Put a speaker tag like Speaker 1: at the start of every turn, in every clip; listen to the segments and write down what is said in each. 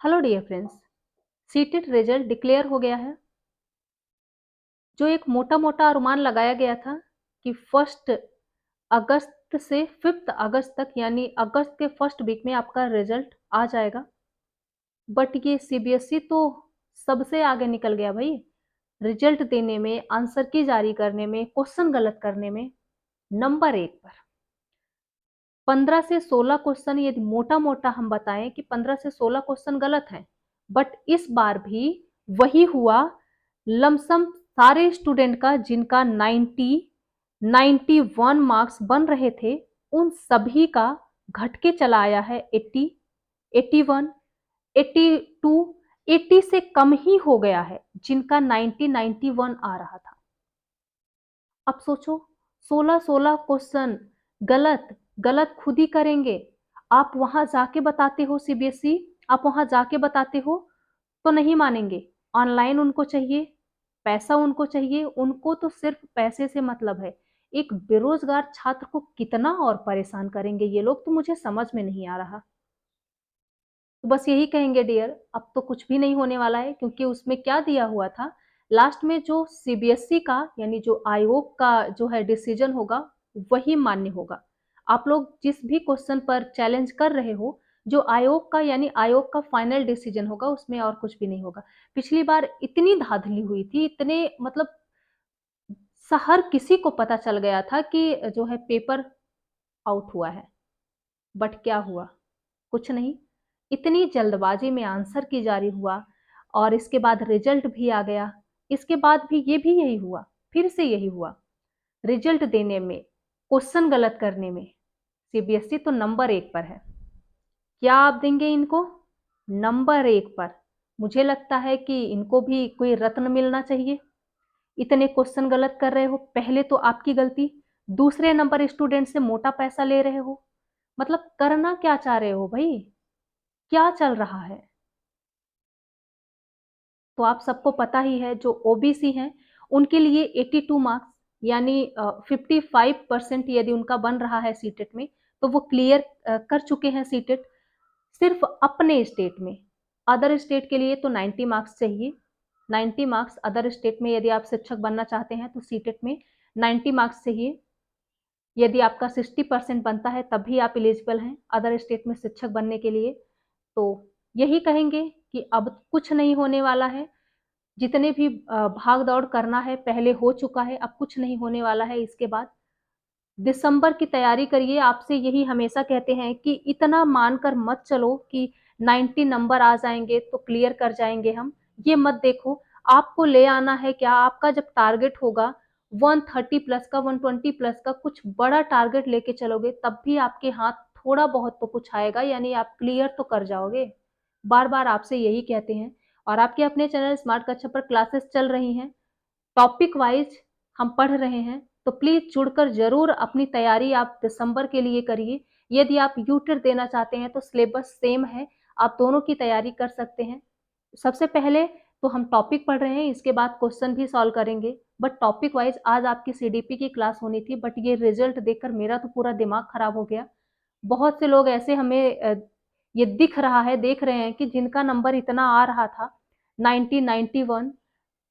Speaker 1: Hello dear friends, CTET result declare हो गया है। जो एक मोटा मोटा अनुमान लगाया गया था कि 1 अगस्त से 5 अगस्त तक यानी अगस्त के फर्स्ट वीक में आपका रिजल्ट आ जाएगा। बट ये सीबीएसई तो सबसे आगे निकल गया भाई। रिजल्ट देने में, आंसर की जारी करने में, क्वेश्चन गलत करने में नंबर 1 पर। 15 से 16 क्वेश्चन, यदि मोटा मोटा हम बताएं कि 15 से 16 क्वेश्चन गलत हैं, बट इस बार भी वही हुआ। लमसम सारे स्टूडेंट का जिनका 91 मार्क्स बन रहे थे, उन सभी का घट के चला आया है 80, 81, 82, 80 से कम ही हो गया है जिनका 91 आ रहा था। अब सोचो, 16 क्वेश्चन गलत गलत खुद ही करेंगे। आप वहां जाके बताते हो सीबीएसई, आप वहां जाके बताते हो तो नहीं मानेंगे। ऑनलाइन उनको चाहिए, पैसा उनको चाहिए, उनको तो सिर्फ पैसे से मतलब है। एक बेरोजगार छात्र को कितना और परेशान करेंगे ये लोग, तो मुझे समझ में नहीं आ रहा। तो बस यही कहेंगे डियर, अब तो कुछ भी नहीं होने वाला है, क्योंकि उसमें क्या दिया हुआ था लास्ट में, जो सीबीएसई का यानी जो आयोग का जो है डिसीजन होगा वही मान्य होगा। आप लोग जिस भी क्वेश्चन पर चैलेंज कर रहे हो, जो आयोग का यानी आयोग का फाइनल डिसीजन होगा, उसमें और कुछ भी नहीं होगा। पिछली बार इतनी धांधली हुई थी, इतने मतलब हर किसी को पता चल गया था कि जो है पेपर आउट हुआ है। बट क्या हुआ? कुछ नहीं। इतनी जल्दबाजी में आंसर की जारी हुआ और इसके बाद रिजल्ट भी आ गया। इसके बाद भी ये भी यही हुआ, फिर से यही हुआ। रिजल्ट देने में, क्वेश्चन गलत करने में सीबीएसई तो नंबर 1 पर है। क्या आप देंगे इनको? नंबर 1 पर। मुझे लगता है कि इनको भी कोई रत्न मिलना चाहिए। इतने क्वेश्चन गलत कर रहे हो, पहले तो आपकी गलती, दूसरे नंबर स्टूडेंट से मोटा पैसा ले रहे हो। मतलब करना क्या चाह रहे हो भाई? क्या चल रहा है? तो आप सबको पता ही है, जो ओबीसी हैं उनके लिए 82 मार्क्स यानी 55% यदि उनका बन रहा है सीटेट में, तो वो क्लियर कर चुके हैं सीटेट। सिर्फ अपने स्टेट में, अदर स्टेट के लिए तो 90 मार्क्स चाहिए। 90 मार्क्स अदर स्टेट में यदि आप शिक्षक बनना चाहते हैं तो सीटेट में 90 मार्क्स चाहिए। यदि आपका 60% बनता है तब भी आप एलिजिबल हैं अदर स्टेट में शिक्षक बनने के लिए। तो यही कहेंगे कि अब कुछ नहीं होने वाला है। जितने भी भाग दौड़ करना है पहले हो चुका है, अब कुछ नहीं होने वाला है इसके बाद। दिसंबर की तैयारी करिए। आपसे यही हमेशा कहते हैं कि इतना मानकर मत चलो कि 90 नंबर आ जाएंगे तो क्लियर कर जाएंगे हम। ये मत देखो, आपको ले आना है क्या। आपका जब टारगेट होगा 130 प्लस का, 120 प्लस का, कुछ बड़ा टारगेट लेके चलोगे, तब भी आपके हाथ थोड़ा बहुत तो कुछ आएगा, यानी आप क्लियर तो कर जाओगे। बार बार आपसे यही कहते हैं। और आपके अपने चैनल स्मार्ट कक्षा पर क्लासेस चल रही हैं, टॉपिक वाइज हम पढ़ रहे हैं, तो प्लीज जुड़कर जरूर अपनी तैयारी आप दिसंबर के लिए करिए। यदि आप यूटेट देना चाहते हैं तो सिलेबस सेम है, आप दोनों की तैयारी कर सकते हैं। सबसे पहले तो हम टॉपिक पढ़ रहे हैं, इसके बाद क्वेश्चन भी सॉल्व करेंगे। बट टॉपिक वाइज आज आपकी सीडीपी की क्लास होनी थी, बट ये रिजल्ट देखकर मेरा तो पूरा दिमाग खराब हो गया। बहुत से लोग ऐसे हमें ये दिख रहा है, देख रहे हैं कि जिनका नंबर इतना आ रहा था 90, 91,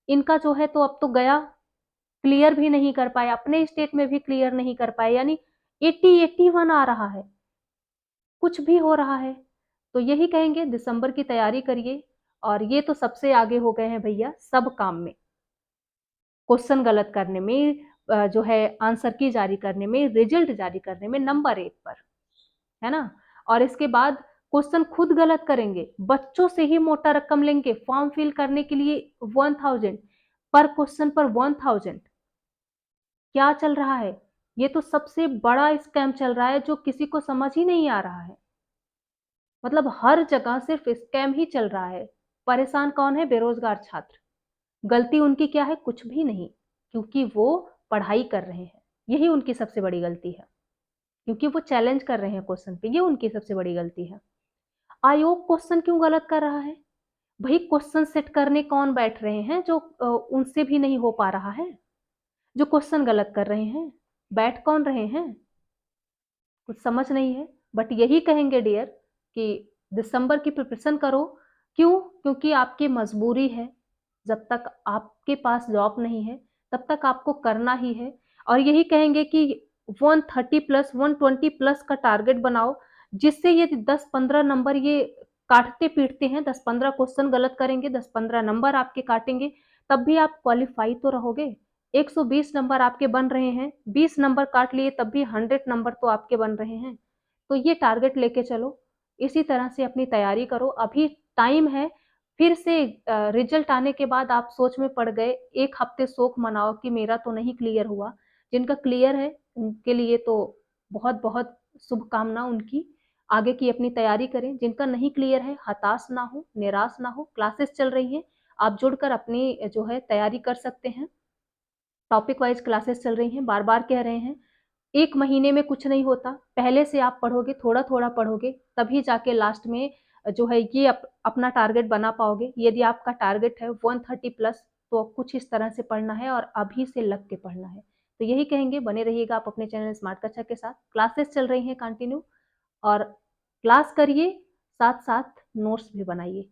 Speaker 1: इनका जो है तो अब तो गया। क्लियर भी नहीं कर पाए, अपने स्टेट में भी क्लियर नहीं कर पाए, यानी 80, 81 आ रहा है, कुछ भी हो रहा है। तो यही कहेंगे, दिसंबर की तैयारी करिए। और ये तो सबसे आगे हो गए हैं भैया सब काम में, क्वेश्चन गलत करने में, जो है आंसर की जारी करने में, रिजल्ट जारी करने में नंबर 1 पर, है ना। और इसके बाद क्वेश्चन खुद गलत करेंगे, बच्चों से ही मोटा रकम लेंगे फॉर्म फिल करने के लिए। 1000 पर क्वेश्चन पर 1000। क्या चल रहा है? ये तो सबसे बड़ा स्कैम चल रहा है जो किसी को समझ ही नहीं आ रहा है। मतलब हर जगह सिर्फ स्कैम ही चल रहा है। परेशान कौन है? बेरोजगार छात्र। गलती उनकी क्या है? कुछ भी नहीं, क्योंकि वो पढ़ाई कर रहे हैं, यही उनकी सबसे बड़ी गलती है। क्योंकि वो चैलेंज कर रहे हैं क्वेश्चन पे, ये उनकी सबसे बड़ी गलती है। आयोग क्वेश्चन क्यों गलत कर रहा है? भाई क्वेश्चन सेट करने कौन बैठ रहे हैं जो उनसे भी नहीं हो पा रहा है? जो क्वेश्चन गलत कर रहे हैं बैठ कौन रहे हैं? कुछ समझ नहीं है। बट यही कहेंगे डियर कि दिसंबर की प्रिपरेशन करो, क्यों? क्योंकि आपकी मजबूरी है, जब तक आपके पास जॉब नहीं है, तब तक आपको करना ही है और यही कहेंगे कि 130 प्लस 120 प्लस का टारगेट बनाओ, जिससे यदि 10-15 नंबर ये काटते-पीटते हैं, 10-15 क्वेश्चन गलत करेंगे, 10-15 नंबर आपके काटेंगे, तब भी आप क्वालीफाई तो रहोगे। 120 नंबर आपके बन रहे हैं, 20 नंबर काट लिए तब भी 100 नंबर तो आपके बन रहे हैं। तो ये टारगेट लेके चलो, इसी तरह से अपनी तैयारी करो, अभी टाइम है। फिर से रिजल्ट आने के बाद आप सोच में पड़ गए, 1 हफ्ते शोक मनाओ कि मेरा तो नहीं क्लियर हुआ। जिनका क्लियर है, उनके लिए तो बहुत-बहुत शुभकामना उनकी। आगे की अपनी तैयारी करें, जिनका नहीं क्लियर है, हताश ना हो, निराश ना हो, क्लासेस चल रही हैं, आप जुड़कर अपनी जो है तैयारी कर सकते हैं। टॉपिक वाइज़ क्लासेस चल रही हैं, बार-बार कह रहे हैं। 1 महीने में कुछ नहीं होता, पहले से आप पढ़ोगे, थोड़ा-थोड़ा पढ़ोगे, तभी जाके लास्ट में जो है ये अपना टारगेट बना पाओगे। यदि आपका टारगेट है 130 प्लस तो कुछ इस तरह से पढ़ना है और अभी से लग के पढ़ना है। तो यही कहेंगे, बने रहिएगा आप अपने चैनल स्मार्ट कक्षा के साथ। क्लासेस चल रही हैं कंटिन्यू और क्लास करिए, साथ-साथ नोट्स भी बनाइए।